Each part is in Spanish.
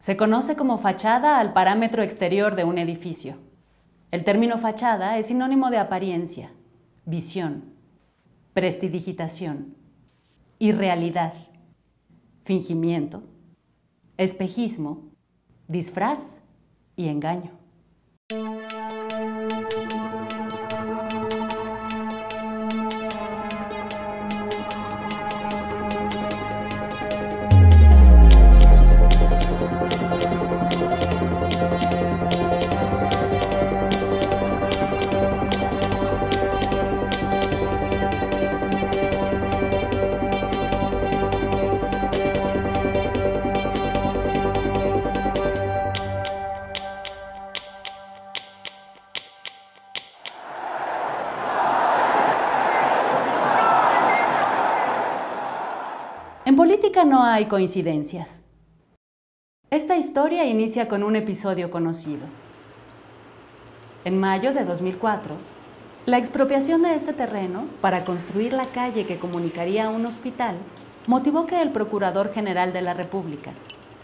Se conoce como fachada al parámetro exterior de un edificio. El término fachada es sinónimo de apariencia, visión, prestidigitación, irrealidad, fingimiento, espejismo, disfraz y engaño. En política no hay coincidencias. Esta historia inicia con un episodio conocido. En mayo de 2004, la expropiación de este terreno para construir la calle que comunicaría a un hospital motivó que el Procurador General de la República,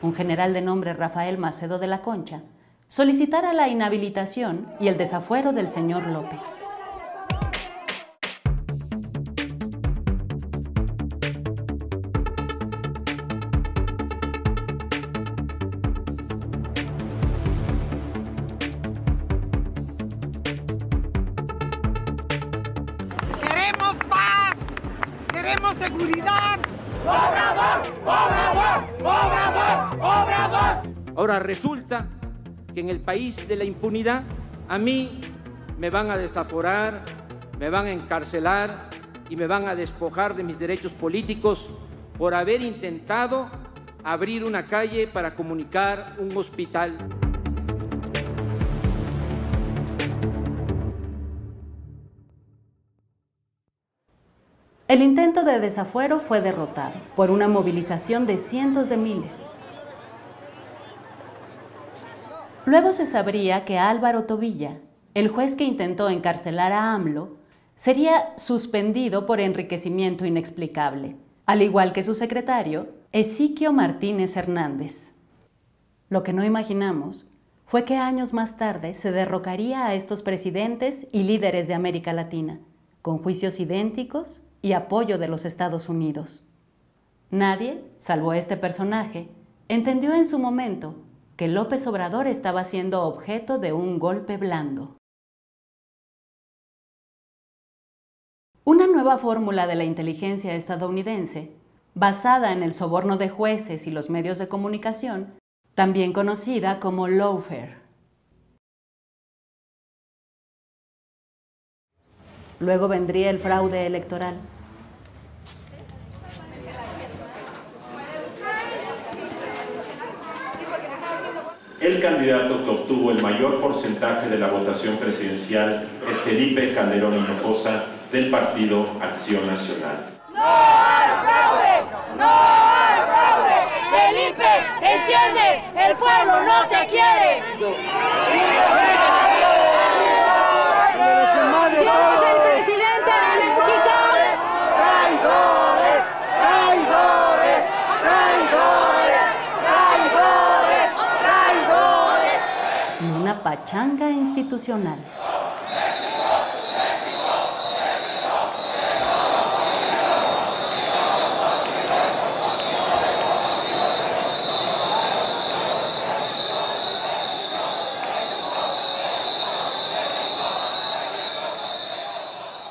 un general de nombre Rafael Macedo de la Concha, solicitara la inhabilitación y el desafuero del señor López. ¡Queremos seguridad! ¡Obrador! ¡Obrador! ¡Obrador! ¡Obrador! Ahora resulta que en el país de la impunidad a mí me van a desaforar, me van a encarcelar y me van a despojar de mis derechos políticos por haber intentado abrir una calle para comunicar un hospital. El intento de desafuero fue derrotado por una movilización de cientos de miles. Luego se sabría que Álvaro Tobilla, el juez que intentó encarcelar a AMLO, sería suspendido por enriquecimiento inexplicable, al igual que su secretario, Ezequiel Martínez Hernández. Lo que no imaginamos fue que años más tarde se derrocaría a estos presidentes y líderes de América Latina, con juicios idénticos y apoyo de los Estados Unidos. Nadie, salvo este personaje, entendió en su momento que López Obrador estaba siendo objeto de un golpe blando. Una nueva fórmula de la inteligencia estadounidense, basada en el soborno de jueces y los medios de comunicación, también conocida como lawfare. Luego vendría el fraude electoral. El candidato que obtuvo el mayor porcentaje de la votación presidencial es Felipe Calderón Hinojosa, del Partido Acción Nacional. ¡No hay fraude! ¡No hay fraude! ¡Felipe, entiende! ¡El pueblo no te quiere! ¿Quién es el presidente de México? ¡Traidores! ¡Traidores! ¡Traidores! ¡Traidores! ¡Traidores! Y una pachanga institucional.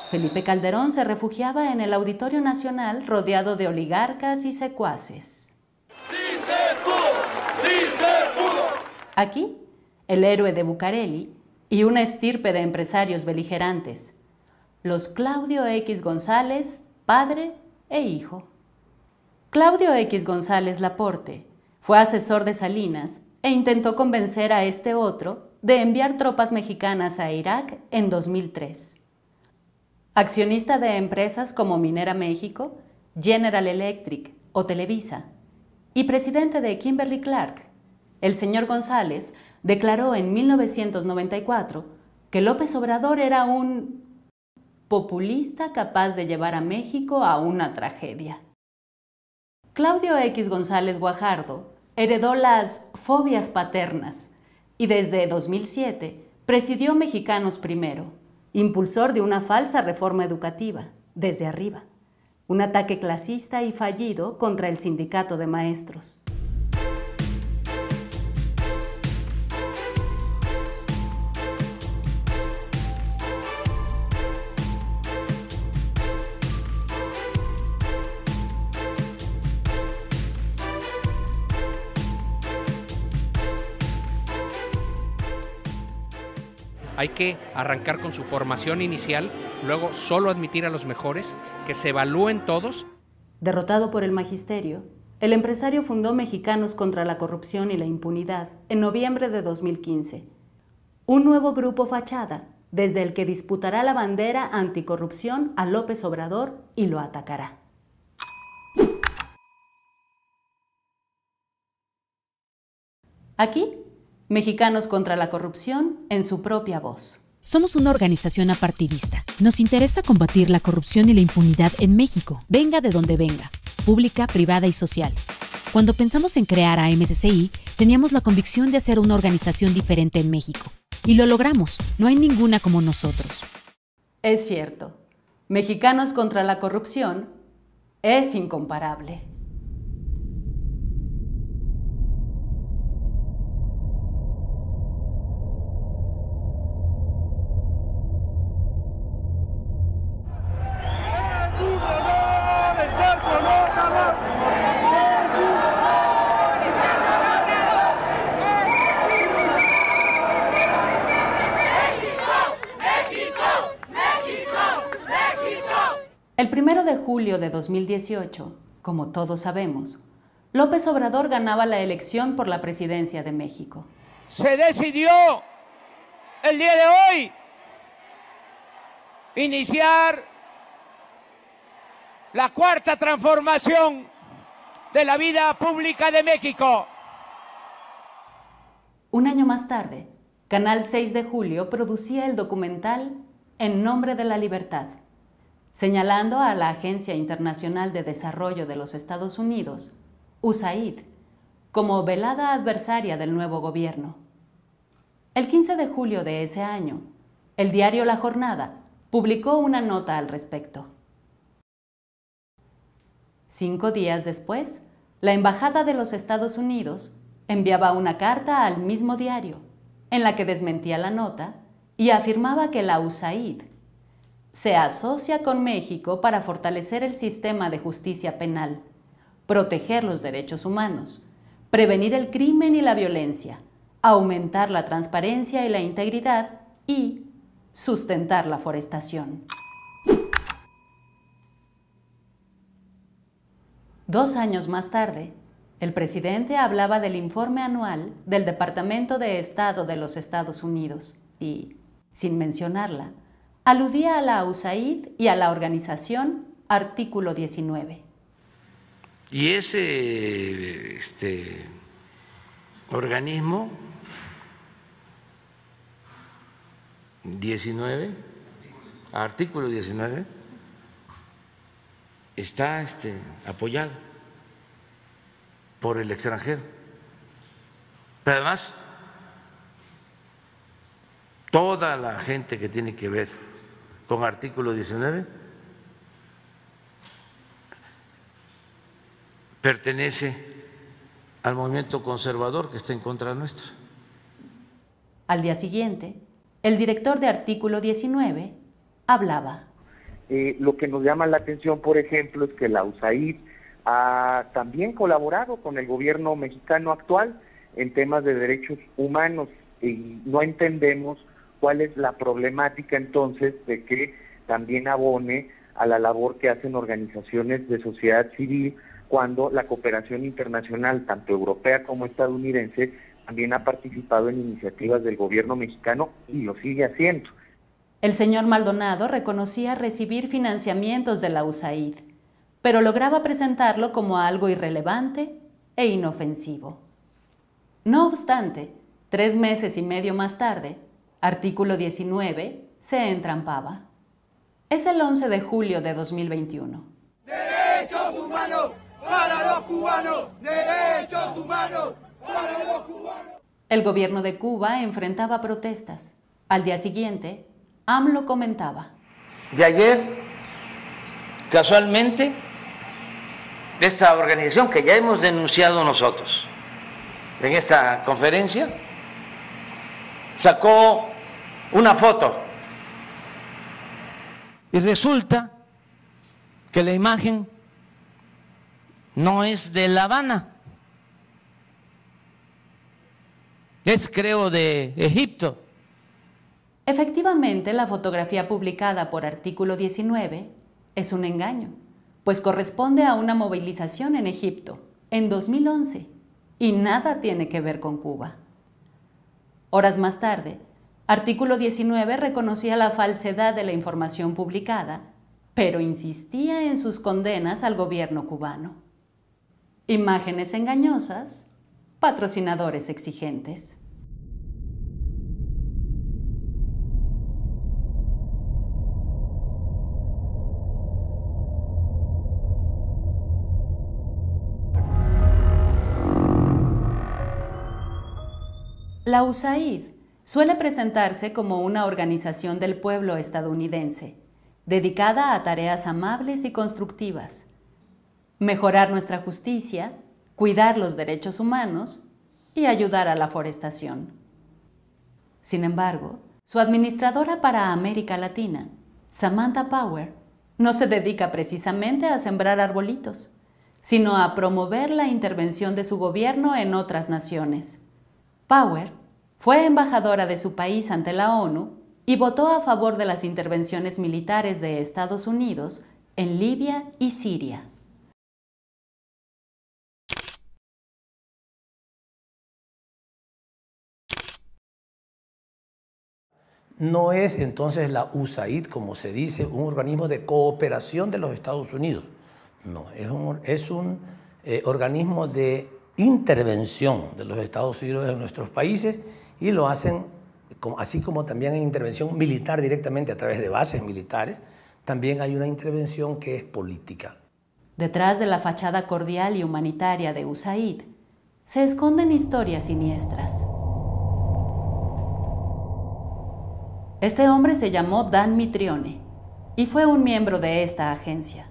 Felipe Calderón se refugiaba en el Auditorio Nacional rodeado de oligarcas y secuaces. ¡Sí se pudo! ¡Sí se pudo! Aquí, el héroe de Bucareli y una estirpe de empresarios beligerantes, los Claudio X González, padre e hijo. Claudio X González Laporte fue asesor de Salinas e intentó convencer a este otro de enviar tropas mexicanas a Irak en 2003. Accionista de empresas como Minera México, General Electric o Televisa, y presidente de Kimberly-Clark, el señor González declaró en 1994 que López Obrador era un populista capaz de llevar a México a una tragedia. Claudio X González Guajardo heredó las fobias paternas y desde 2007 presidió Mexicanos Primero, impulsor de una falsa reforma educativa, desde arriba, un ataque clasista y fallido contra el sindicato de maestros. Hay que arrancar con su formación inicial, luego solo admitir a los mejores, que se evalúen todos. Derrotado por el magisterio, el empresario fundó Mexicanos contra la Corrupción y la Impunidad en noviembre de 2015, un nuevo grupo fachada desde el que disputará la bandera anticorrupción a López Obrador y lo atacará. Aquí, Mexicanos contra la Corrupción en su propia voz. Somos una organización apartidista. Nos interesa combatir la corrupción y la impunidad en México, venga de donde venga, pública, privada y social. Cuando pensamos en crear a MSCI, teníamos la convicción de hacer una organización diferente en México. Y lo logramos. No hay ninguna como nosotros. Es cierto, Mexicanos contra la Corrupción es incomparable. El 1 de julio de 2018, como todos sabemos, López Obrador ganaba la elección por la presidencia de México. Se decidió el día de hoy iniciar la cuarta transformación de la vida pública de México. Un año más tarde, Canal 6 de Julio producía el documental En Nombre de la Libertad, señalando a la Agencia Internacional de Desarrollo de los Estados Unidos, USAID, como velada adversaria del nuevo gobierno. El 15 de julio de ese año, el diario La Jornada publicó una nota al respecto. 5 días después, la Embajada de los Estados Unidos enviaba una carta al mismo diario, en la que desmentía la nota y afirmaba que la USAID se asocia con México para fortalecer el sistema de justicia penal, proteger los derechos humanos, prevenir el crimen y la violencia, aumentar la transparencia y la integridad y sustentar la forestación. 2 años más tarde, el presidente hablaba del informe anual del Departamento de Estado de los Estados Unidos y, sin mencionarla, aludía a la USAID y a la organización Artículo 19. Y ese organismo 19, Artículo 19, está apoyado por el extranjero. Pero además, toda la gente que tiene que ver con Artículo 19 pertenece al movimiento conservador que está en contra nuestra. Al día siguiente, el director de Artículo 19 hablaba. Lo que nos llama la atención, por ejemplo, es que la USAID ha también colaborado con el gobierno mexicano actual en temas de derechos humanos y no entendemos cuál es la problemática entonces de que también abone a la labor que hacen organizaciones de sociedad civil cuando la cooperación internacional, tanto europea como estadounidense, también ha participado en iniciativas del gobierno mexicano y lo sigue haciendo. El señor Maldonado reconocía recibir financiamientos de la USAID, pero lograba presentarlo como algo irrelevante e inofensivo. No obstante, 3 meses y medio más tarde, Artículo 19 se entrampaba. Es el 11 de julio de 2021. ¡Derechos humanos! para los cubanos, derechos humanos para los cubanos. El gobierno de Cuba enfrentaba protestas. Al día siguiente, AMLO comentaba: de ayer, casualmente, esta organización que ya hemos denunciado nosotros en esta conferencia, sacó una foto y resulta que la imagen no es de La Habana, es, creo, de Egipto. Efectivamente, la fotografía publicada por Artículo 19 es un engaño, pues corresponde a una movilización en Egipto en 2011 y nada tiene que ver con Cuba. Horas más tarde, Artículo 19 reconocía la falsedad de la información publicada, pero insistía en sus condenas al gobierno cubano. Imágenes engañosas, patrocinadores exigentes. La USAID suele presentarse como una organización del pueblo estadounidense, dedicada a tareas amables y constructivas: mejorar nuestra justicia, cuidar los derechos humanos y ayudar a la forestación. Sin embargo, su administradora para América Latina, Samantha Power, no se dedica precisamente a sembrar arbolitos, sino a promover la intervención de su gobierno en otras naciones. Power fue embajadora de su país ante la ONU y votó a favor de las intervenciones militares de Estados Unidos en Libia y Siria. No es entonces la USAID, como se dice, un organismo de cooperación de los Estados Unidos. No, es un organismo de intervención de los Estados Unidos en nuestros países, y lo hacen, así como también hay intervención militar directamente a través de bases militares, también hay una intervención que es política. Detrás de la fachada cordial y humanitaria de USAID se esconden historias siniestras. Este hombre se llamó Dan Mitrione y fue un miembro de esta agencia.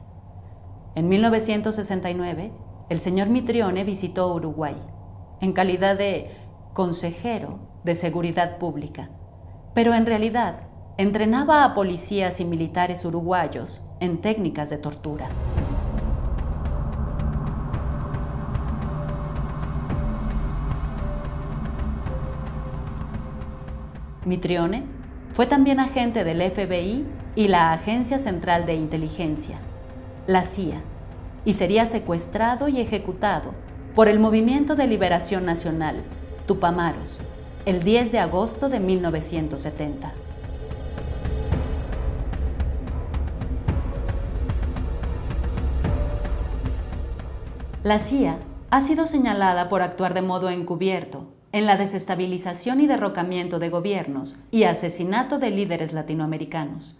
En 1969, el señor Mitrione visitó Uruguay en calidad de consejero de seguridad pública, pero en realidad entrenaba a policías y militares uruguayos en técnicas de tortura. Mitrione fue también agente del FBI y la Agencia Central de Inteligencia, la CIA, y sería secuestrado y ejecutado por el Movimiento de Liberación Nacional, Tupamaros, el 10 de agosto de 1970. La CIA ha sido señalada por actuar de modo encubierto en la desestabilización y derrocamiento de gobiernos y asesinato de líderes latinoamericanos.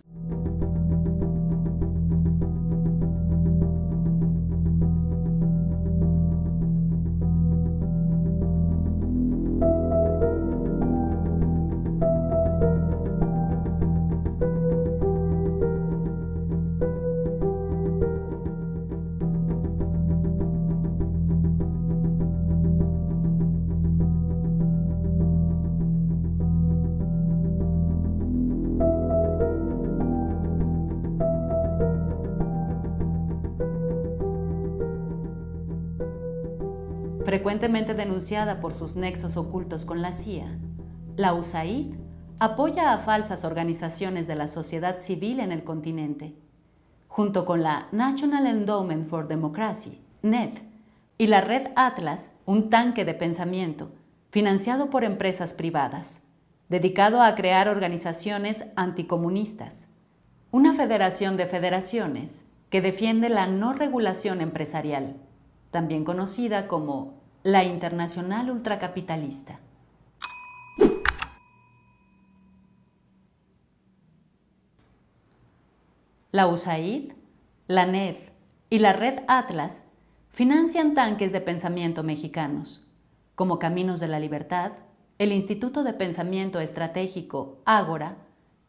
Frecuentemente denunciada por sus nexos ocultos con la CIA, la USAID apoya a falsas organizaciones de la sociedad civil en el continente, junto con la National Endowment for Democracy, NED, y la Red Atlas, un tanque de pensamiento, financiado por empresas privadas, dedicado a crear organizaciones anticomunistas, una federación de federaciones que defiende la no regulación empresarial, también conocida como la Internacional Ultracapitalista. La USAID, la NED y la Red Atlas financian tanques de pensamiento mexicanos, como Caminos de la Libertad, el Instituto de Pensamiento Estratégico Ágora,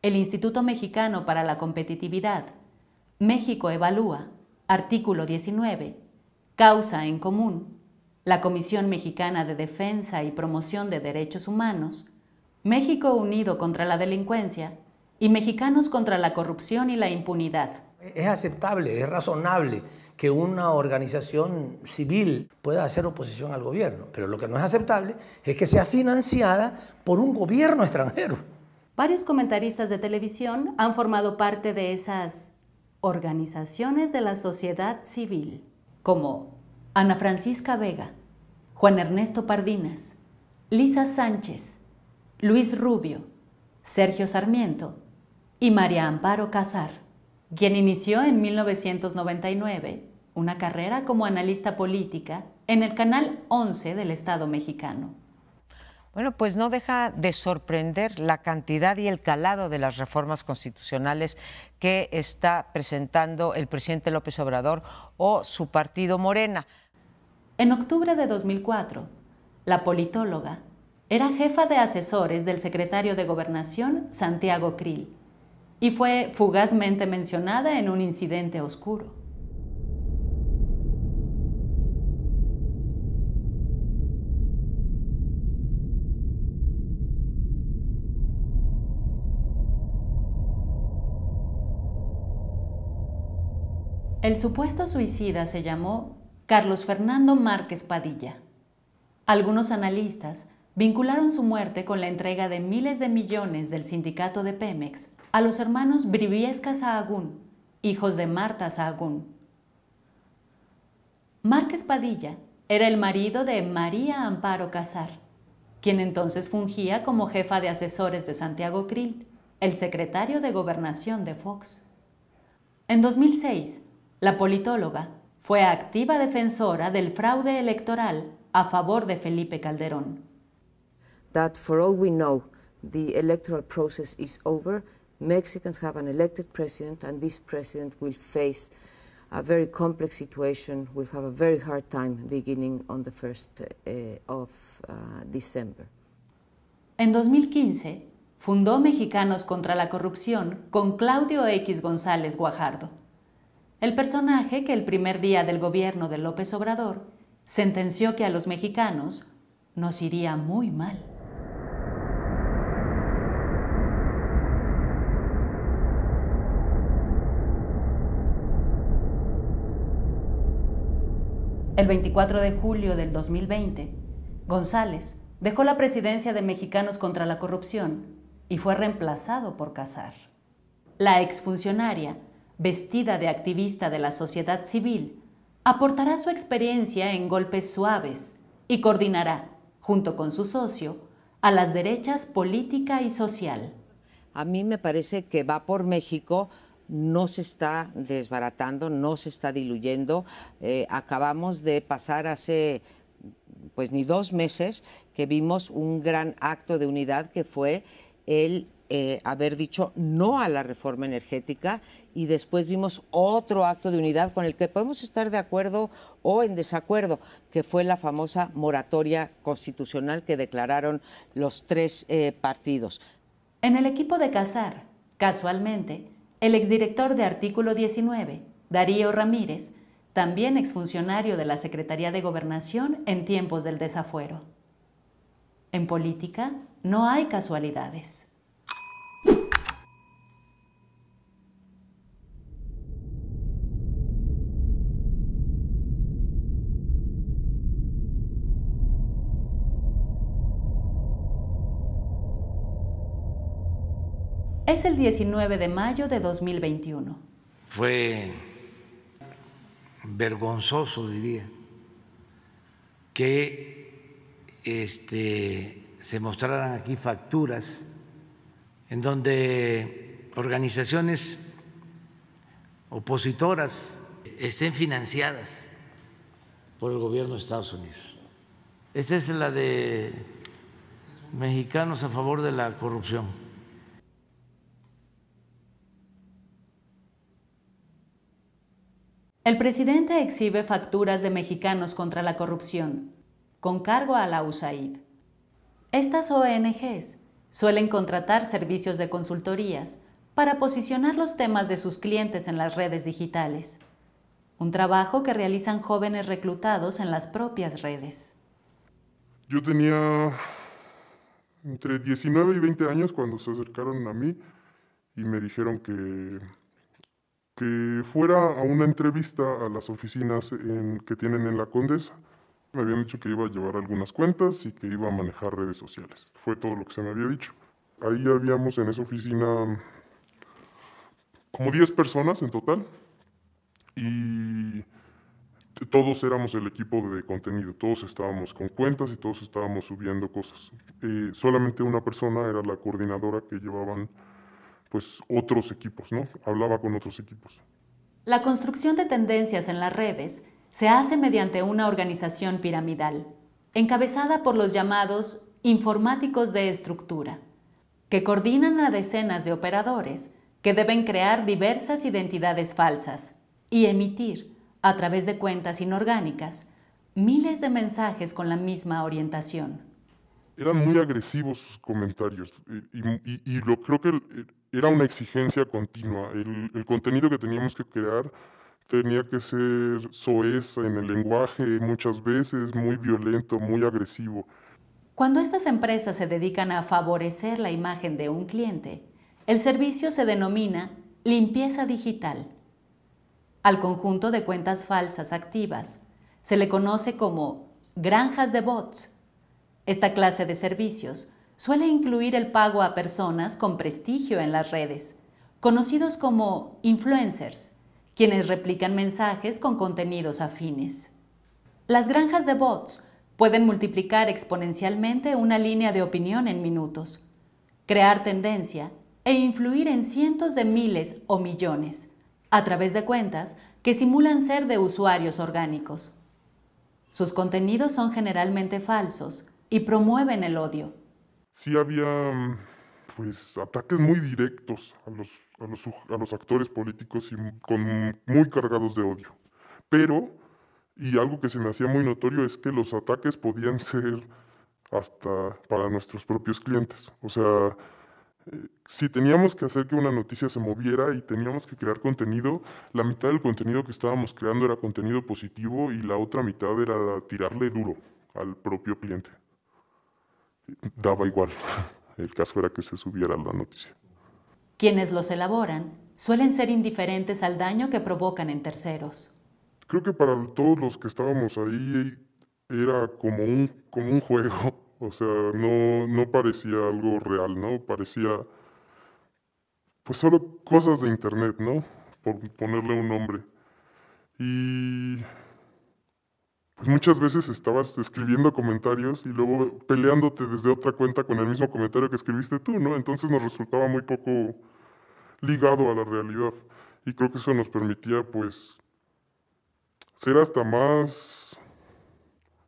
el Instituto Mexicano para la Competitividad, México Evalúa, Artículo 19, Causa en Común, la Comisión Mexicana de Defensa y Promoción de Derechos Humanos, México Unido contra la Delincuencia y Mexicanos contra la Corrupción y la Impunidad. Es aceptable, es razonable que una organización civil pueda hacer oposición al gobierno, pero lo que no es aceptable es que sea financiada por un gobierno extranjero. Varios comentaristas de televisión han formado parte de esas organizaciones de la sociedad civil, como Ana Francisca Vega, Juan Ernesto Pardinas, Lisa Sánchez, Luis Rubio, Sergio Sarmiento y María Amparo Casar, quien inició en 1999 una carrera como analista política en el Canal 11 del Estado mexicano. Bueno, pues no deja de sorprender la cantidad y el calado de las reformas constitucionales que está presentando el presidente López Obrador o su partido Morena. En octubre de 2004, la politóloga era jefa de asesores del secretario de Gobernación, Santiago Krill, y fue fugazmente mencionada en un incidente oscuro. El supuesto suicida se llamó Carlos Fernando Márquez Padilla. Algunos analistas vincularon su muerte con la entrega de miles de millones del sindicato de Pemex a los hermanos Briviesca Sahagún, hijos de Marta Sahagún. Márquez Padilla era el marido de María Amparo Casar, quien entonces fungía como jefa de asesores de Santiago Krill, el secretario de Gobernación de Fox. En 2006, la politóloga fue activa defensora del fraude electoral a favor de Felipe Calderón. That for all we know, the electoral process is over. Mexicans have an elected president, and this president will face a very complex situation. We'll have a very hard time beginning on the 1st of December. En 2015, fundó Mexicanos contra la Corrupción con Claudio X González Guajardo, el personaje que el primer día del gobierno de López Obrador sentenció que a los mexicanos nos iría muy mal. El 24 de julio del 2020, González dejó la presidencia de Mexicanos contra la Corrupción y fue reemplazado por Casar. La exfuncionaria, vestida de activista de la sociedad civil, aportará su experiencia en golpes suaves y coordinará, junto con su socio, a las derechas política y social. A mí me parece que Va por México no se está desbaratando, no se está diluyendo. Acabamos de pasar hace pues ni 2 meses que vimos un gran acto de unidad que fue el haber dicho no a la reforma energética, y después vimos otro acto de unidad con el que podemos estar de acuerdo o en desacuerdo, que fue la famosa moratoria constitucional que declararon los 3 partidos. En el equipo de Casar, casualmente, el exdirector de Artículo 19, Darío Ramírez, también exfuncionario de la Secretaría de Gobernación en tiempos del desafuero. En política no hay casualidades. Es el 19 de mayo de 2021. Fue vergonzoso, diría, que se mostraran aquí facturas en donde organizaciones opositoras estén financiadas por el gobierno de Estados Unidos. Esta es la de Mexicanos a favor de la corrupción. El presidente exhibe facturas de Mexicanos contra la Corrupción, con cargo a la USAID. Estas ONGs suelen contratar servicios de consultorías para posicionar los temas de sus clientes en las redes digitales, un trabajo que realizan jóvenes reclutados en las propias redes. Yo tenía entre 19 y 20 años cuando se acercaron a mí y me dijeron que fuera a una entrevista a las oficinas que tienen en la Condesa. Me habían dicho que iba a llevar algunas cuentas y que iba a manejar redes sociales. Fue todo lo que se me había dicho. Ahí habíamos en esa oficina como 10 personas en total y todos éramos el equipo de contenido. Todos estábamos con cuentas y todos estábamos subiendo cosas. Solamente una persona era la coordinadora que llevaban pues otros equipos, ¿no? Hablaba con otros equipos. La construcción de tendencias en las redes se hace mediante una organización piramidal, encabezada por los llamados informáticos de estructura, que coordinan a decenas de operadores que deben crear diversas identidades falsas y emitir, a través de cuentas inorgánicas, miles de mensajes con la misma orientación. Eran muy agresivos sus comentarios y creo que era una exigencia continua. El contenido que teníamos que crear tenía que ser soez en el lenguaje, muchas veces muy violento, muy agresivo. Cuando estas empresas se dedican a favorecer la imagen de un cliente, el servicio se denomina limpieza digital. Al conjunto de cuentas falsas activas se le conoce como granjas de bots. Esta clase de servicios suele incluir el pago a personas con prestigio en las redes, conocidos como influencers, quienes replican mensajes con contenidos afines. Las granjas de bots pueden multiplicar exponencialmente una línea de opinión en minutos, crear tendencia e influir en cientos de miles o millones, a través de cuentas que simulan ser de usuarios orgánicos. Sus contenidos son generalmente falsos y promueven el odio. Sí había pues ataques muy directos a los actores políticos y muy cargados de odio. Pero, y algo que se me hacía muy notorio es que los ataques podían ser hasta para nuestros propios clientes. O sea, si teníamos que hacer que una noticia se moviera y teníamos que crear contenido, la mitad del contenido que estábamos creando era contenido positivo y la otra mitad era tirarle duro al propio cliente. Daba igual, el caso era que se subiera la noticia. Quienes los elaboran suelen ser indiferentes al daño que provocan en terceros. Creo que para todos los que estábamos ahí era como un juego, o sea, no parecía algo real, ¿no? Parecía pues solo cosas de internet, ¿no? Por ponerle un nombre. Y pues muchas veces estabas escribiendo comentarios y luego peleándote desde otra cuenta con el mismo comentario que escribiste tú, ¿no? Entonces nos resultaba muy poco ligado a la realidad. Y creo que eso nos permitía, pues, ser hasta más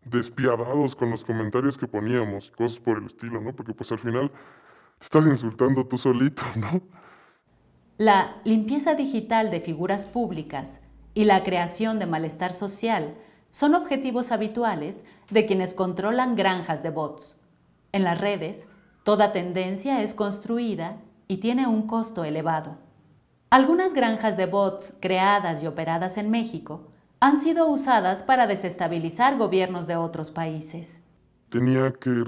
despiadados con los comentarios que poníamos, cosas por el estilo, ¿no? Porque pues al final te estás insultando tú solito, ¿no? La limpieza digital de figuras públicas y la creación de malestar social son objetivos habituales de quienes controlan granjas de bots. En las redes, toda tendencia es construida y tiene un costo elevado. Algunas granjas de bots creadas y operadas en México han sido usadas para desestabilizar gobiernos de otros países. Tenía que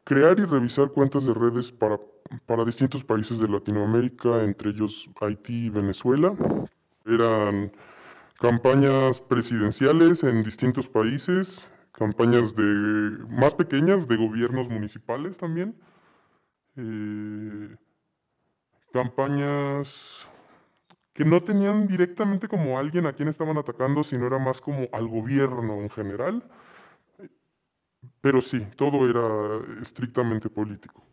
crear y revisar cuentas de redes para distintos países de Latinoamérica, entre ellos Haití y Venezuela. Eran campañas presidenciales en distintos países, campañas más pequeñas de gobiernos municipales también, campañas que no tenían directamente como alguien a quien estaban atacando, sino era más como al gobierno en general. Pero sí, todo era estrictamente político.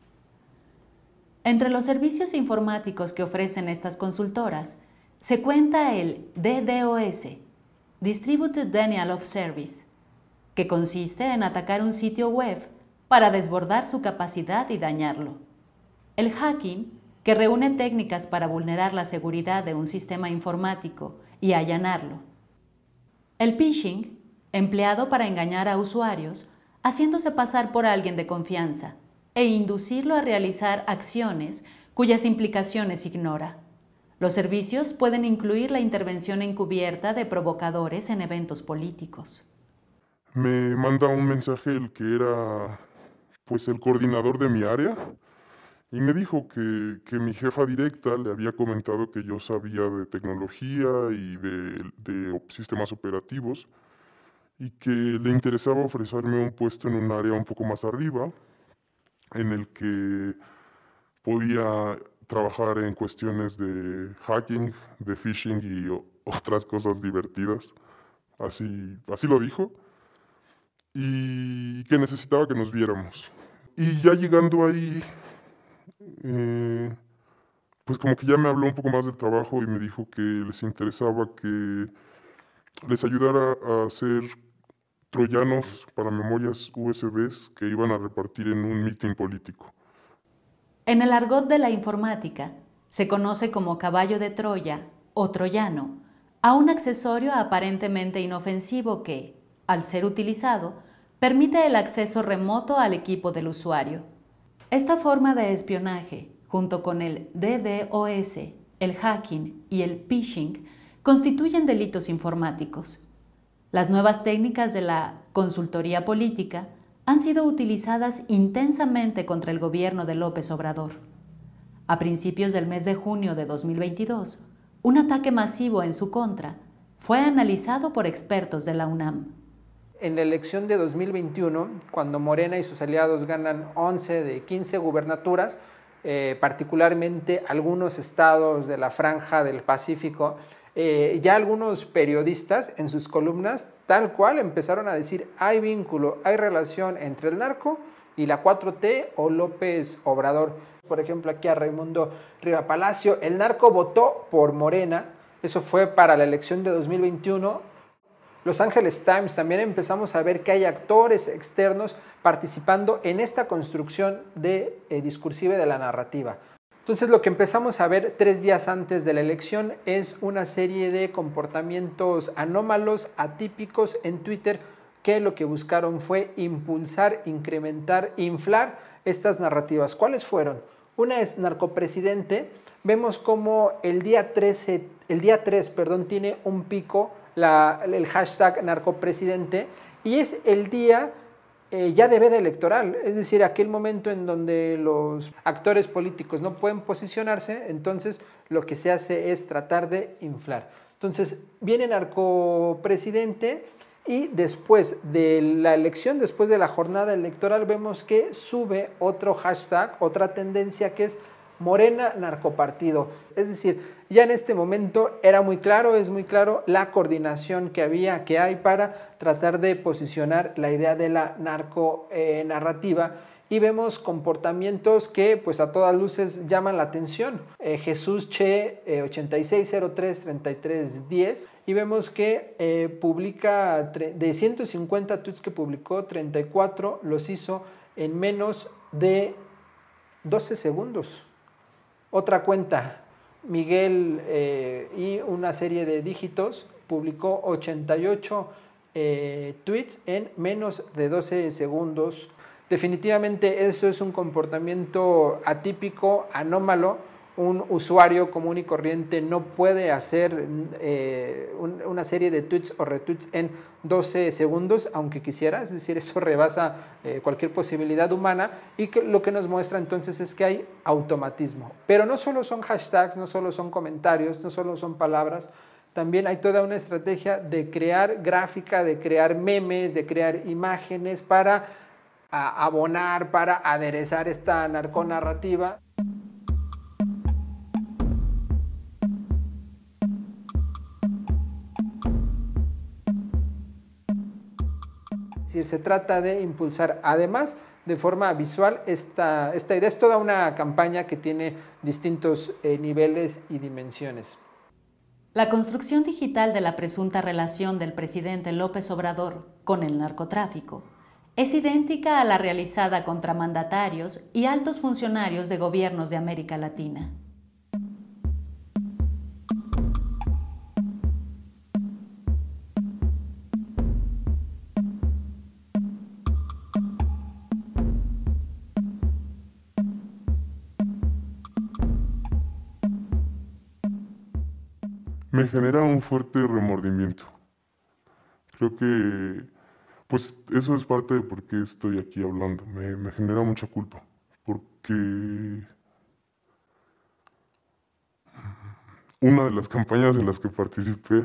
Entre los servicios informáticos que ofrecen estas consultoras, se cuenta el DDoS, Distributed Denial of Service, que consiste en atacar un sitio web para desbordar su capacidad y dañarlo. El hacking, que reúne técnicas para vulnerar la seguridad de un sistema informático y allanarlo. El phishing, empleado para engañar a usuarios, haciéndose pasar por alguien de confianza e inducirlo a realizar acciones cuyas implicaciones ignora. Los servicios pueden incluir la intervención encubierta de provocadores en eventos políticos. Me manda un mensaje el que era pues el coordinador de mi área y me dijo que mi jefa directa le había comentado que yo sabía de tecnología y de sistemas operativos y que le interesaba ofrecerme un puesto en un área un poco más arriba en el que podía trabajar en cuestiones de hacking, de phishing y otras cosas divertidas. Así lo dijo. Y que necesitaba que nos viéramos. Y ya llegando ahí, pues como que ya me habló un poco más del trabajo y me dijo que les interesaba que les ayudara a hacer troyanos para memorias USBs que iban a repartir en un mitin político. En el argot de la informática se conoce como caballo de Troya o troyano a un accesorio aparentemente inofensivo que, al ser utilizado, permite el acceso remoto al equipo del usuario. Esta forma de espionaje, junto con el DDoS, el hacking y el phishing, constituyen delitos informáticos. Las nuevas técnicas de la consultoría política han sido utilizadas intensamente contra el gobierno de López Obrador. A principios del mes de junio de 2022, un ataque masivo en su contra fue analizado por expertos de la UNAM. En la elección de 2021, cuando Morena y sus aliados ganan 11 de 15 gubernaturas, particularmente algunos estados de la franja del Pacífico, ya algunos periodistas en sus columnas tal cual empezaron a decir hay vínculo, hay relación entre el narco y la 4T o López Obrador. Por ejemplo, aquí a Raimundo Riva Palacio, el narco votó por Morena, eso fue para la elección de 2021. Los Angeles Times también empezamos a ver que hay actores externos participando en esta construcción discursiva de la narrativa. Entonces lo que empezamos a ver 3 días antes de la elección es una serie de comportamientos anómalos, atípicos en Twitter que lo que buscaron fue impulsar, incrementar, inflar estas narrativas. ¿Cuáles fueron? Una es narcopresidente. Vemos como el día 3 tiene un pico el hashtag narcopresidente y es el día ya de veda electoral, es decir, aquel momento en donde los actores políticos no pueden posicionarse, entonces lo que se hace es tratar de inflar. Entonces viene narcopresidente y después de la elección, después de la jornada electoral, vemos que sube otro hashtag, otra tendencia que es Morena narcopartido. Es decir, ya en este momento era muy claro, es muy claro la coordinación que hay para tratar de posicionar la idea de la narrativa y vemos comportamientos que pues a todas luces llaman la atención. Jesús Che 86033310 y vemos que publica de 150 tweets que publicó, 34 los hizo en menos de 12 segundos. Otra cuenta, Miguel y una serie de dígitos, publicó 88 tweets en menos de 12 segundos. Definitivamente eso es un comportamiento atípico, anómalo. Un usuario común y corriente no puede hacer una serie de tweets o retweets en 12 segundos, aunque quisiera, es decir, eso rebasa cualquier posibilidad humana y lo que nos muestra entonces es que hay automatismo. Pero no solo son hashtags, no solo son comentarios, no solo son palabras, también hay toda una estrategia de crear gráfica, de crear memes, de crear imágenes para abonar, para aderezar esta narconarrativa. Si se trata de impulsar, además, de forma visual, esta idea es toda una campaña que tiene distintos niveles y dimensiones. La construcción digital de la presunta relación del presidente López Obrador con el narcotráfico es idéntica a la realizada contra mandatarios y altos funcionarios de gobiernos de América Latina. me genera un fuerte remordimiento. Creo que pues eso es parte de por qué estoy aquí hablando. Me genera mucha culpa, porque una de las campañas en las que participé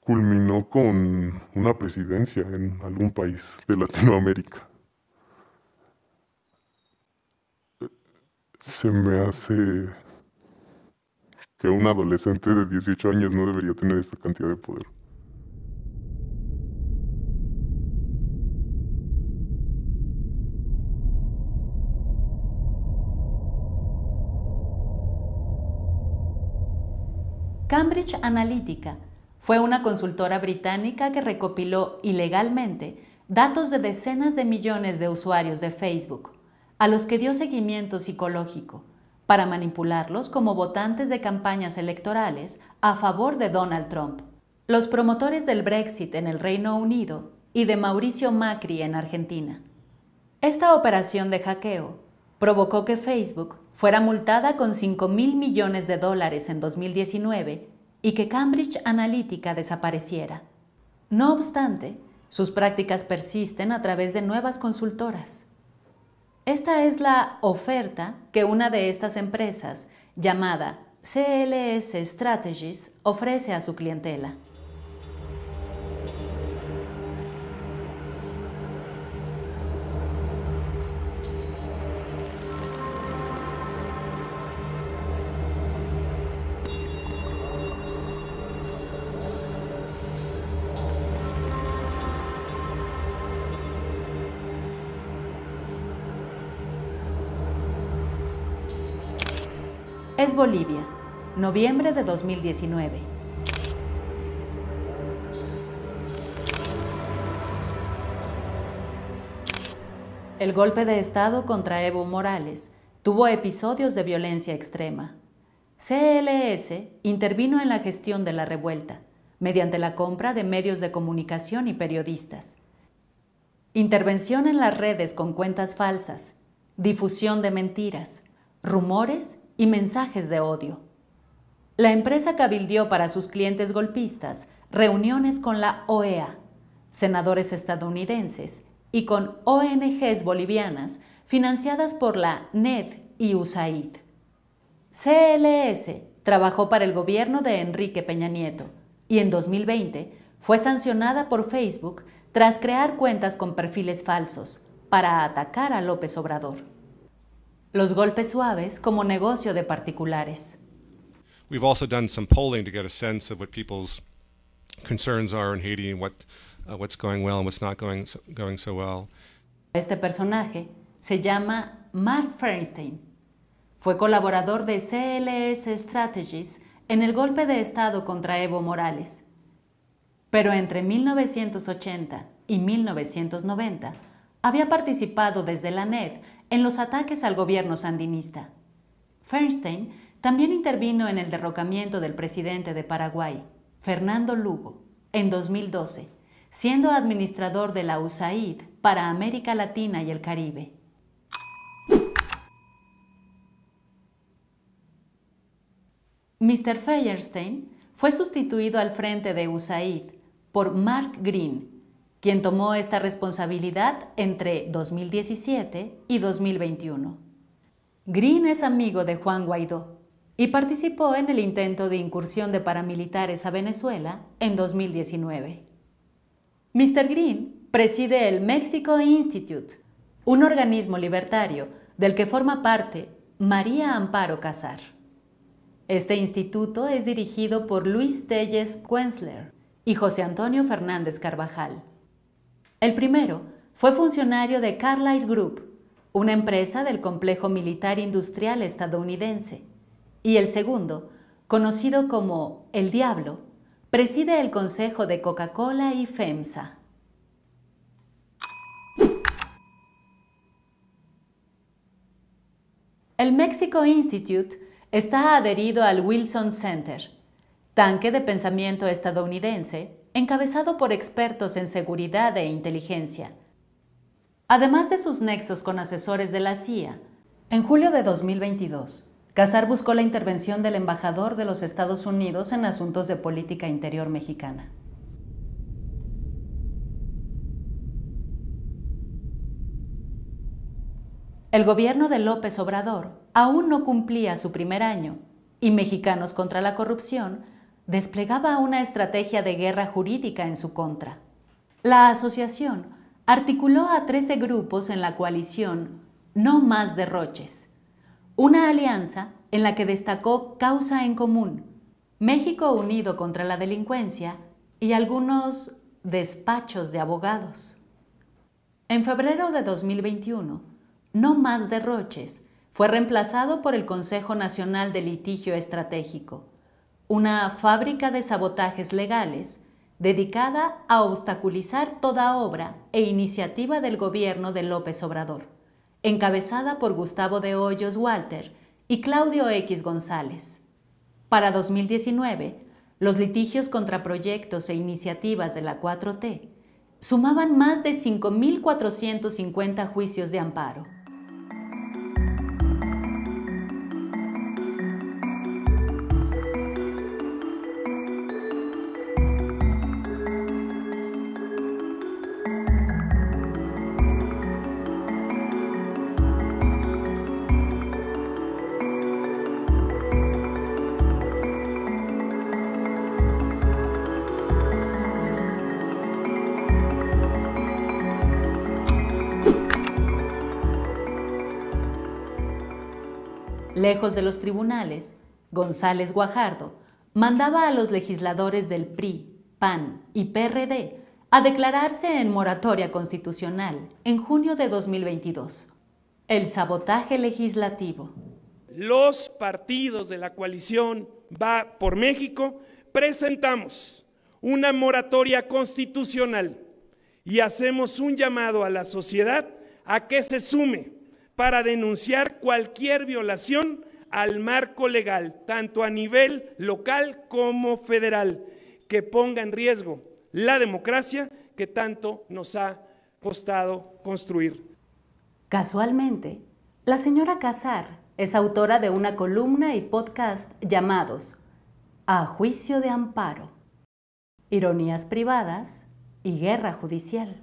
culminó con una presidencia en algún país de Latinoamérica. Se me hace que un adolescente de 18 años no debería tener esta cantidad de poder. Cambridge Analytica fue una consultora británica que recopiló ilegalmente datos de decenas de millones de usuarios de Facebook, a los que dio seguimiento psicológico para manipularlos como votantes de campañas electorales a favor de Donald Trump, los promotores del Brexit en el Reino Unido y de Mauricio Macri en Argentina. Esta operación de hackeo provocó que Facebook fuera multada con $5.000 millones en 2019 y que Cambridge Analytica desapareciera. No obstante, sus prácticas persisten a través de nuevas consultoras. Esta es la oferta que una de estas empresas, llamada CLS Strategies, ofrece a su clientela. Es Bolivia, noviembre de 2019. El golpe de Estado contra Evo Morales tuvo episodios de violencia extrema. CLS intervino en la gestión de la revuelta, mediante la compra de medios de comunicación y periodistas. Intervención en las redes con cuentas falsas, difusión de mentiras, rumores y mensajes de odio. La empresa cabildeó para sus clientes golpistas reuniones con la OEA, senadores estadounidenses y con ONGs bolivianas financiadas por la NED y USAID. CLS trabajó para el gobierno de Enrique Peña Nieto y en 2020 fue sancionada por Facebook tras crear cuentas con perfiles falsos para atacar a López Obrador. Los golpes suaves como negocio de particulares. We've also done some polling to get a sense of what people's concerns are in Haiti and what's going well and what's not going so well. Este personaje se llama Mark Feinstein. Fue colaborador de CLS Strategies en el golpe de Estado contra Evo Morales. Pero entre 1980 y 1990 había participado desde la NED en los ataques al gobierno sandinista. Feinstein también intervino en el derrocamiento del presidente de Paraguay, Fernando Lugo, en 2012, siendo administrador de la USAID para América Latina y el Caribe. Mr. Feinstein fue sustituido al frente de USAID por Mark Green, quien tomó esta responsabilidad entre 2017 y 2021. Green es amigo de Juan Guaidó y participó en el intento de incursión de paramilitares a Venezuela en 2019. Mr. Green preside el Mexico Institute, un organismo libertario del que forma parte María Amparo Casar. Este instituto es dirigido por Luis Telles Quenzler y José Antonio Fernández Carvajal. El primero fue funcionario de Carlyle Group, una empresa del complejo militar industrial estadounidense, y el segundo, conocido como El Diablo, preside el consejo de Coca-Cola y FEMSA. El Mexico Institute está adherido al Wilson Center, tanque de pensamiento estadounidense encabezado por expertos en seguridad e inteligencia. Además de sus nexos con asesores de la CIA, en julio de 2022, Casar buscó la intervención del embajador de los Estados Unidos en asuntos de política interior mexicana. El gobierno de López Obrador aún no cumplía su primer año y Mexicanos contra la Corrupción desplegaba una estrategia de guerra jurídica en su contra. La asociación articuló a 13 grupos en la coalición No Más Derroches, una alianza en la que destacó Causa en Común, México Unido contra la Delincuencia y algunos despachos de abogados. En febrero de 2021, No Más Derroches fue reemplazado por el Consejo Nacional de Litigio Estratégico, una fábrica de sabotajes legales dedicada a obstaculizar toda obra e iniciativa del gobierno de López Obrador, encabezada por Gustavo de Hoyos Walter y Claudio X González. Para 2019, los litigios contra proyectos e iniciativas de la 4T sumaban más de 5.450 juicios de amparo. Lejos de los tribunales, González Guajardo mandaba a los legisladores del PRI, PAN y PRD a declararse en moratoria constitucional en junio de 2022. El sabotaje legislativo. Los partidos de la coalición Va por México presentamos una moratoria constitucional y hacemos un llamado a la sociedad a que se sume para denunciar cualquier violación al marco legal, tanto a nivel local como federal, que ponga en riesgo la democracia que tanto nos ha costado construir. Casualmente, la señora Casar es autora de una columna y podcast llamados A Juicio de Amparo, Ironías Privadas y Guerra Judicial.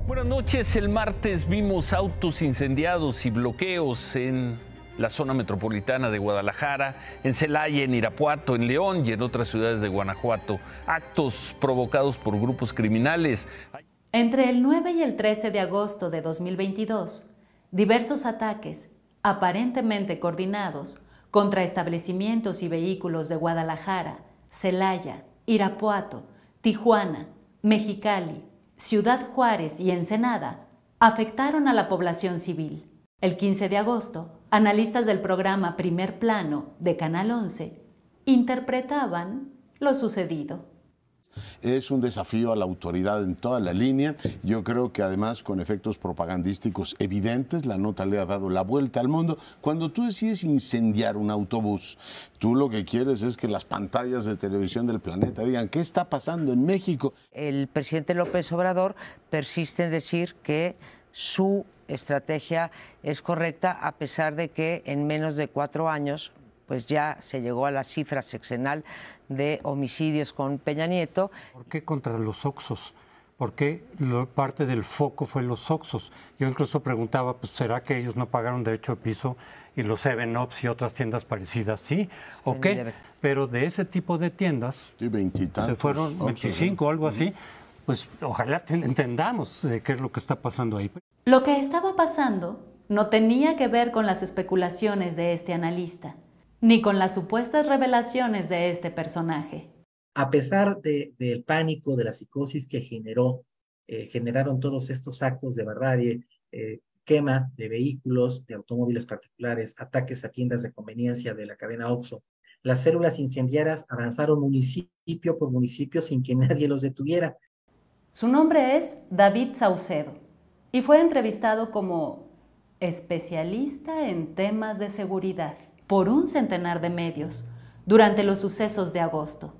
Buenas noches. El martes vimos autos incendiados y bloqueos en la zona metropolitana de Guadalajara, en Celaya, en Irapuato, en León y en otras ciudades de Guanajuato. Actos provocados por grupos criminales. Entre el 9 y el 13 de agosto de 2022, diversos ataques, aparentemente coordinados, contra establecimientos y vehículos de Guadalajara, Celaya, Irapuato, Tijuana, Mexicali, Ciudad Juárez y Ensenada afectaron a la población civil. El 15 de agosto, analistas del programa Primer Plano de Canal 11 interpretaban lo sucedido. Es un desafío a la autoridad en toda la línea. Yo creo que además con efectos propagandísticos evidentes, la nota le ha dado la vuelta al mundo. Cuando tú decides incendiar un autobús, tú lo que quieres es que las pantallas de televisión del planeta digan ¿qué está pasando en México? El presidente López Obrador persiste en decir que su estrategia es correcta a pesar de que en menos de 4 años pues ya se llegó a la cifra sexenal de homicidios con Peña Nieto. ¿Por qué contra los Oxxos? ¿Por qué parte del foco fue los Oxxos? Yo incluso preguntaba, pues, ¿será que ellos no pagaron derecho de piso y los 7-Ups y otras tiendas parecidas sí? ¿O qué? Pero de ese tipo de tiendas, sí, 20 se fueron 25 o algo así, pues ojalá entendamos qué es lo que está pasando ahí. Lo que estaba pasando no tenía que ver con las especulaciones de este analista, ni con las supuestas revelaciones de este personaje. A pesar del pánico, de la psicosis que generaron todos estos actos de barbarie, quema de vehículos, de automóviles particulares, ataques a tiendas de conveniencia de la cadena Oxxo, las células incendiarias avanzaron municipio por municipio sin que nadie los detuviera. Su nombre es David Saucedo y fue entrevistado como especialista en temas de seguridad por un centenar de medios, durante los sucesos de agosto.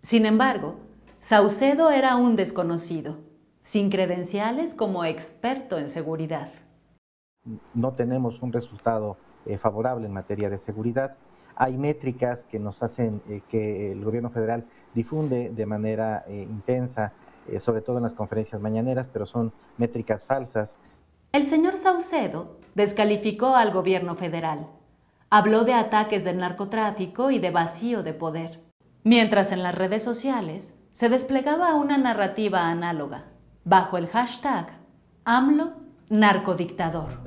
Sin embargo, Saucedo era un desconocido, sin credenciales como experto en seguridad. No tenemos un resultado favorable en materia de seguridad. Hay métricas que nos hacen que el gobierno federal difunde de manera intensa, sobre todo en las conferencias mañaneras, pero son métricas falsas. El señor Saucedo descalificó al gobierno federal. Habló de ataques del narcotráfico y de vacío de poder. Mientras en las redes sociales se desplegaba una narrativa análoga, bajo el hashtag AMLO narcodictador.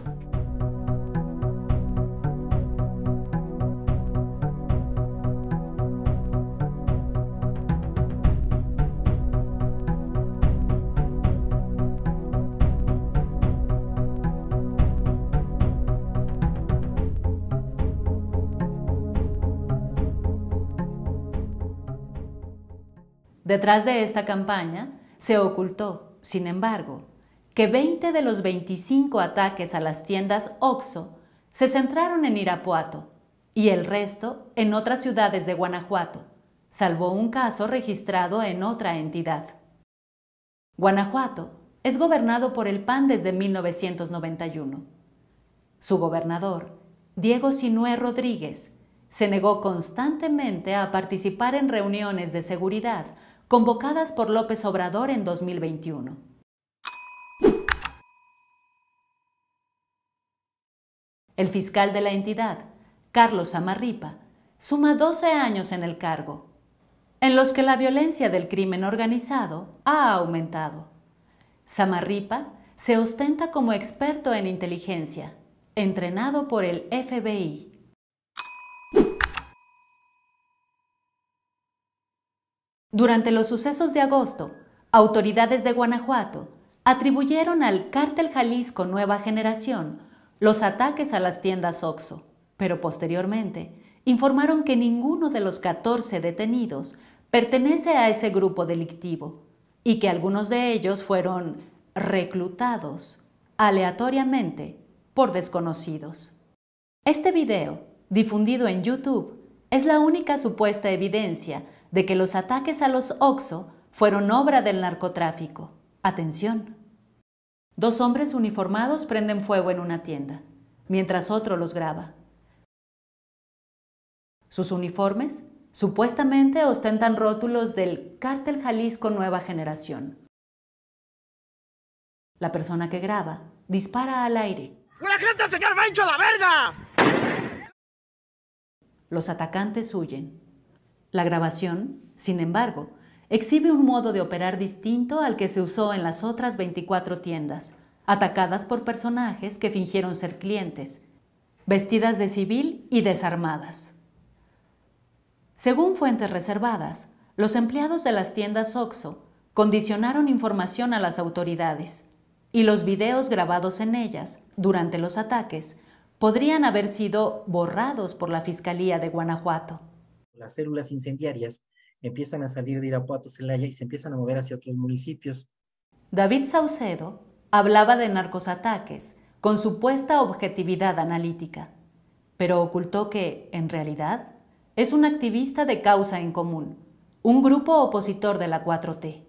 Detrás de esta campaña se ocultó, sin embargo, que 20 de los 25 ataques a las tiendas OXXO se centraron en Irapuato y el resto en otras ciudades de Guanajuato, salvo un caso registrado en otra entidad. Guanajuato es gobernado por el PAN desde 1991. Su gobernador, Diego Sinué Rodríguez, se negó constantemente a participar en reuniones de seguridad convocadas por López Obrador en 2021. El fiscal de la entidad, Carlos Samarripa, suma 12 años en el cargo, en los que la violencia del crimen organizado ha aumentado. Samarripa se ostenta como experto en inteligencia, entrenado por el FBI. Durante los sucesos de agosto, autoridades de Guanajuato atribuyeron al Cártel Jalisco Nueva Generación los ataques a las tiendas OXXO, pero posteriormente informaron que ninguno de los 14 detenidos pertenece a ese grupo delictivo y que algunos de ellos fueron reclutados aleatoriamente por desconocidos. Este video, difundido en YouTube, es la única supuesta evidencia de que los ataques a los OXXO fueron obra del narcotráfico. Atención. 2 hombres uniformados prenden fuego en una tienda, mientras otro los graba. Sus uniformes supuestamente ostentan rótulos del Cártel Jalisco Nueva Generación. La persona que graba dispara al aire. ¡La gente se queda hecho la verga! Los atacantes huyen. La grabación, sin embargo, exhibe un modo de operar distinto al que se usó en las otras 24 tiendas, atacadas por personajes que fingieron ser clientes, vestidas de civil y desarmadas. Según fuentes reservadas, los empleados de las tiendas OXXO condicionaron información a las autoridades y los videos grabados en ellas durante los ataques podrían haber sido borrados por la Fiscalía de Guanajuato. Las células incendiarias empiezan a salir de Irapuato, Celaya y se empiezan a mover hacia otros municipios. David Saucedo hablaba de narcosataques con supuesta objetividad analítica, pero ocultó que, en realidad, es un activista de Causa en Común, un grupo opositor de la 4T.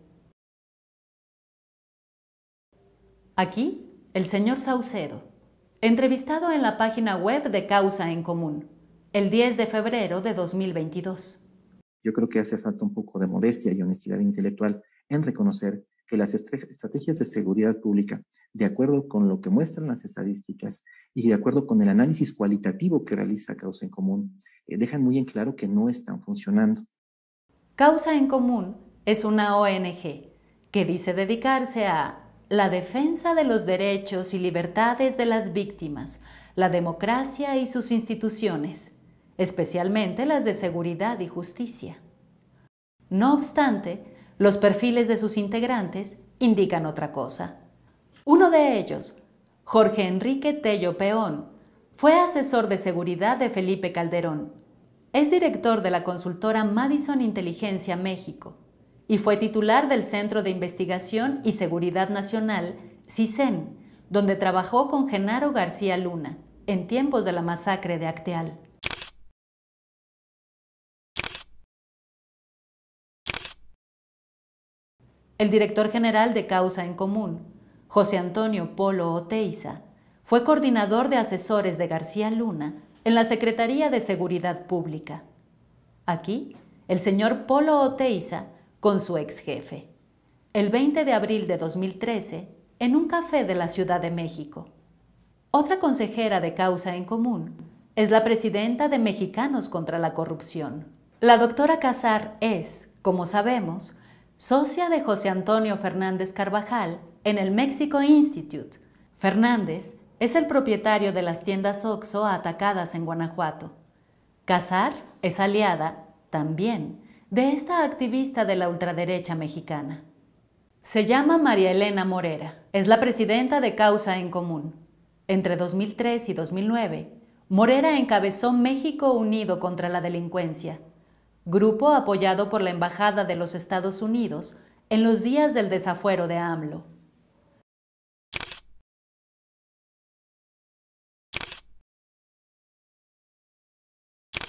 Aquí, el señor Saucedo, entrevistado en la página web de Causa en Común, el 10 de febrero de 2022. Yo creo que hace falta un poco de modestia y honestidad intelectual en reconocer que las estrategias de seguridad pública, de acuerdo con lo que muestran las estadísticas y de acuerdo con el análisis cualitativo que realiza Causa en Común, dejan muy en claro que no están funcionando. Causa en Común es una ONG que dice dedicarse a la defensa de los derechos y libertades de las víctimas, la democracia y sus instituciones, especialmente las de seguridad y justicia. No obstante, los perfiles de sus integrantes indican otra cosa. Uno de ellos, Jorge Enrique Tello Peón, fue asesor de seguridad de Felipe Calderón. Es director de la consultora Madison Inteligencia México y fue titular del Centro de Investigación y Seguridad Nacional, CISEN, donde trabajó con Genaro García Luna en tiempos de la masacre de Acteal. El director general de Causa en Común, José Antonio Polo Oteiza, fue coordinador de asesores de García Luna en la Secretaría de Seguridad Pública. Aquí, el señor Polo Oteiza con su ex jefe. El 20 de abril de 2013, en un café de la Ciudad de México. Otra consejera de Causa en Común es la presidenta de Mexicanos contra la Corrupción. La doctora Casar es, como sabemos, socia de José Antonio Fernández Carvajal en el Mexico Institute. Fernández es el propietario de las tiendas Oxxo atacadas en Guanajuato. Casar es aliada, también, de esta activista de la ultraderecha mexicana. Se llama María Elena Morera, es la presidenta de Causa en Común. Entre 2003 y 2009, Morera encabezó México Unido contra la Delincuencia, grupo apoyado por la Embajada de los Estados Unidos en los días del desafuero de AMLO.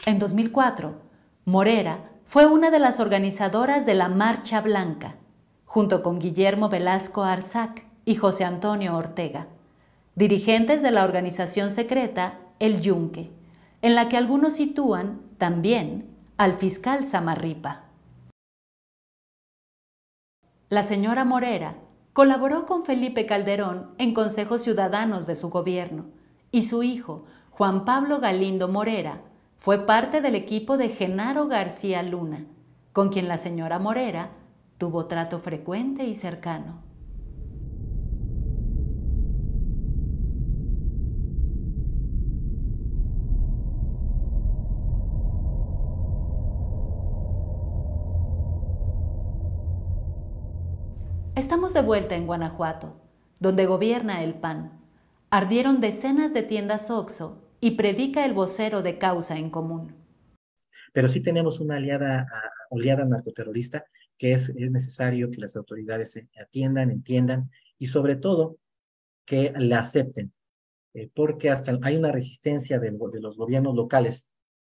En 2004, Morera fue una de las organizadoras de la Marcha Blanca, junto con Guillermo Velasco Arzac y José Antonio Ortega, dirigentes de la organización secreta El Yunque, en la que algunos sitúan también al fiscal Samarripa. La señora Morera colaboró con Felipe Calderón en consejos ciudadanos de su gobierno y su hijo, Juan Pablo Galindo Morera, fue parte del equipo de Genaro García Luna, con quien la señora Morera tuvo trato frecuente y cercano. Estamos de vuelta en Guanajuato, donde gobierna el PAN. Ardieron decenas de tiendas Oxxo y predica el vocero de Causa en Común. Pero sí tenemos una oleada narcoterrorista que es necesario que las autoridades se atiendan, entiendan y sobre todo que la acepten, porque hasta hay una resistencia de los gobiernos locales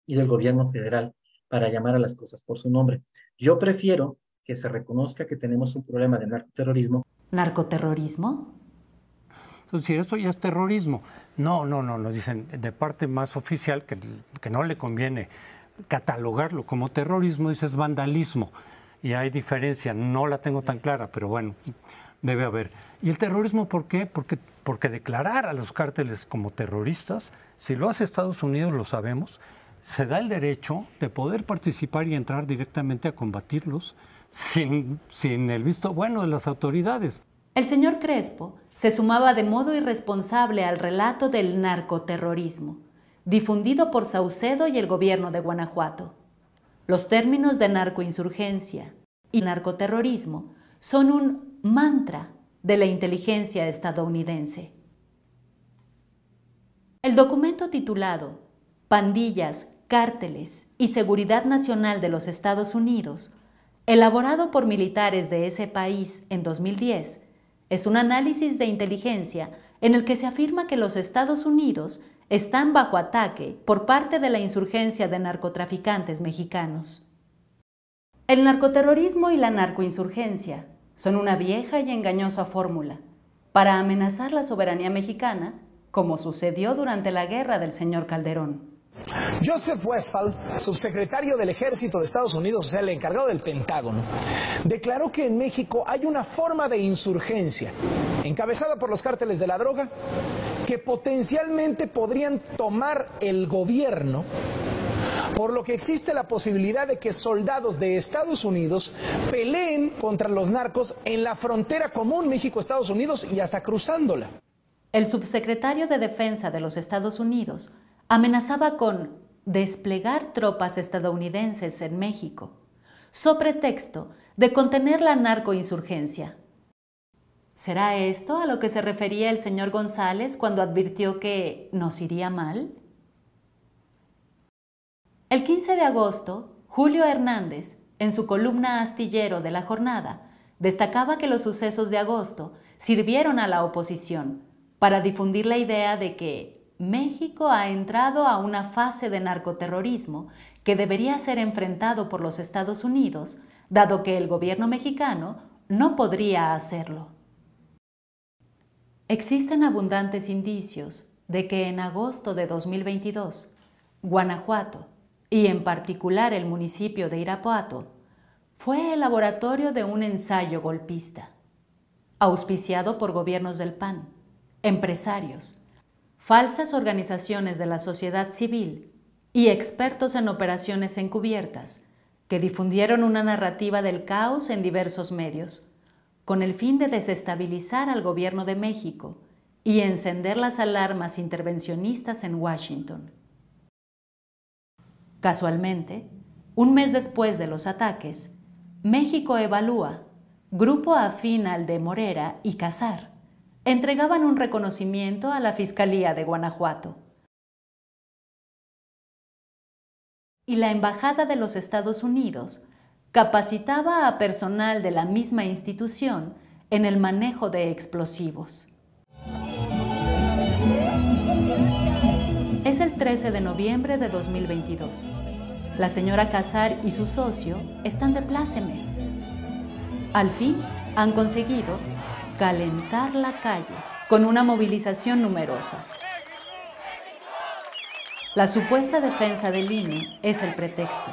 y del gobierno federal para llamar a las cosas por su nombre. Yo prefiero que se reconozca que tenemos un problema de narcoterrorismo. ¿Narcoterrorismo? Entonces, si eso ya es terrorismo. No, nos dicen de parte más oficial que no le conviene catalogarlo como terrorismo, dices vandalismo. Y hay diferencia, no la tengo tan clara, pero bueno, debe haber. ¿Y el terrorismo por qué? Porque declarar a los cárteles como terroristas, si lo hace Estados Unidos, lo sabemos, se da el derecho de poder participar y entrar directamente a combatirlos sin el visto bueno de las autoridades. El señor Crespo se sumaba de modo irresponsable al relato del narcoterrorismo, difundido por Saucedo y el gobierno de Guanajuato. Los términos de narcoinsurgencia y narcoterrorismo son un mantra de la inteligencia estadounidense. El documento titulado Pandillas, Cárteles y Seguridad Nacional de los Estados Unidos, elaborado por militares de ese país en 2010, es un análisis de inteligencia en el que se afirma que los Estados Unidos están bajo ataque por parte de la insurgencia de narcotraficantes mexicanos. El narcoterrorismo y la narcoinsurgencia son una vieja y engañosa fórmula para amenazar la soberanía mexicana, como sucedió durante la guerra del señor Calderón. Joseph Westphal, subsecretario del Ejército de Estados Unidos, o sea, el encargado del Pentágono, declaró que en México hay una forma de insurgencia encabezada por los cárteles de la droga que potencialmente podrían tomar el gobierno, por lo que existe la posibilidad de que soldados de Estados Unidos peleen contra los narcos en la frontera común México-Estados Unidos y hasta cruzándola. El subsecretario de Defensa de los Estados Unidos amenazaba con desplegar tropas estadounidenses en México, so pretexto de contener la narcoinsurgencia. ¿Será esto a lo que se refería el señor González cuando advirtió que nos iría mal? El 15 de agosto, Julio Hernández, en su columna Astillero de La Jornada, destacaba que los sucesos de agosto sirvieron a la oposición para difundir la idea de que México ha entrado a una fase de narcoterrorismo que debería ser enfrentado por los Estados Unidos, dado que el gobierno mexicano no podría hacerlo. Existen abundantes indicios de que en agosto de 2022, Guanajuato, y en particular el municipio de Irapuato, fue el laboratorio de un ensayo golpista, auspiciado por gobiernos del PAN, empresarios, falsas organizaciones de la sociedad civil y expertos en operaciones encubiertas que difundieron una narrativa del caos en diversos medios, con el fin de desestabilizar al gobierno de México y encender las alarmas intervencionistas en Washington. Casualmente, un mes después de los ataques, México Evalúa, grupo afín al de Morera y Casar, entregaban un reconocimiento a la Fiscalía de Guanajuato. Y la Embajada de los Estados Unidos capacitaba a personal de la misma institución en el manejo de explosivos. Es el 13 de noviembre de 2022. La señora Casar y su socio están de plácemes. Al fin han conseguido calentar la calle con una movilización numerosa. La supuesta defensa del INE es el pretexto.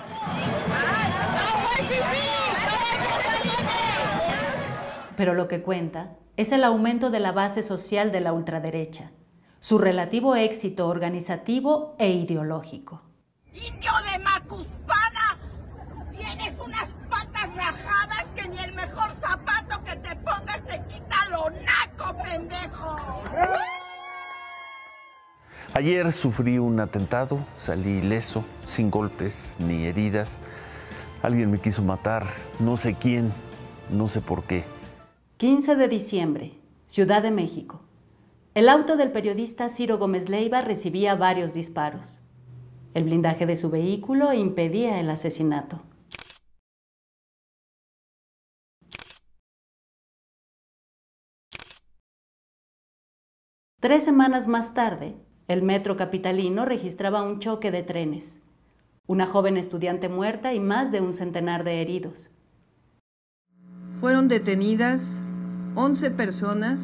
Pero lo que cuenta es el aumento de la base social de la ultraderecha, su relativo éxito organizativo e ideológico. ¡Indio de Macuspana! Tienes unas patas rajadas que ni el mejor zapato que te pongas te quita lo naco, pendejo. Ayer sufrí un atentado, salí ileso, sin golpes ni heridas. Alguien me quiso matar, no sé quién, no sé por qué. 15 de diciembre, Ciudad de México. El auto del periodista Ciro Gómez Leiva recibía varios disparos. El blindaje de su vehículo impedía el asesinato. Tres semanas más tarde, el metro capitalino registraba un choque de trenes, una joven estudiante muerta y más de un centenar de heridos. Fueron detenidas 11 personas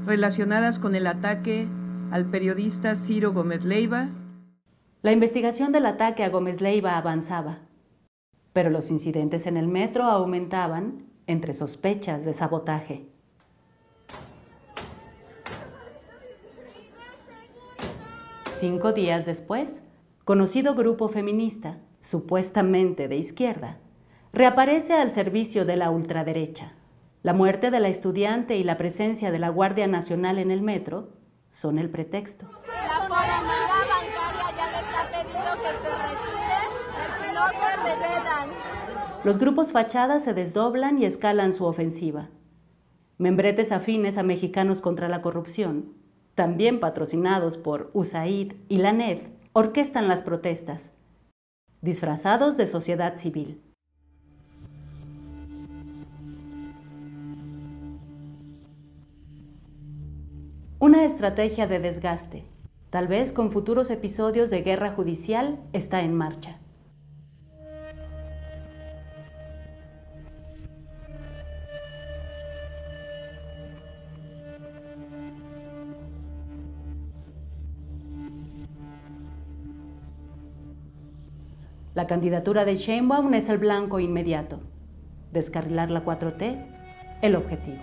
relacionadas con el ataque al periodista Ciro Gómez Leiva. La investigación del ataque a Gómez Leiva avanzaba, pero los incidentes en el metro aumentaban entre sospechas de sabotaje. Cinco días después, conocido grupo feminista, supuestamente de izquierda, reaparece al servicio de la ultraderecha. La muerte de la estudiante y la presencia de la Guardia Nacional en el metro son el pretexto. La comunidad bancaria ya les ha pedido que se retiren y no se revelan. Los grupos fachadas se desdoblan y escalan su ofensiva. Membretes afines a Mexicanos contra la Corrupción, también patrocinados por USAID y la NED, orquestan las protestas, disfrazados de sociedad civil. Una estrategia de desgaste, tal vez con futuros episodios de guerra judicial, está en marcha. La candidatura de Sheinbaum es el blanco inmediato. Descarrilar la 4T, el objetivo.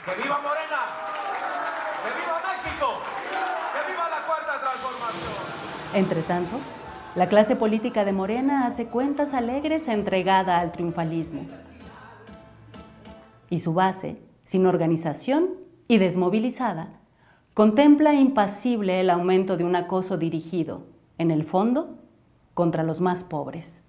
¡Que viva Morena! ¡Que viva México! ¡Que viva la Cuarta Transformación! Entre tanto, la clase política de Morena hace cuentas alegres entregada al triunfalismo. Y su base, sin organización y desmovilizada, contempla impasible el aumento de un acoso dirigido, en el fondo, contra los más pobres.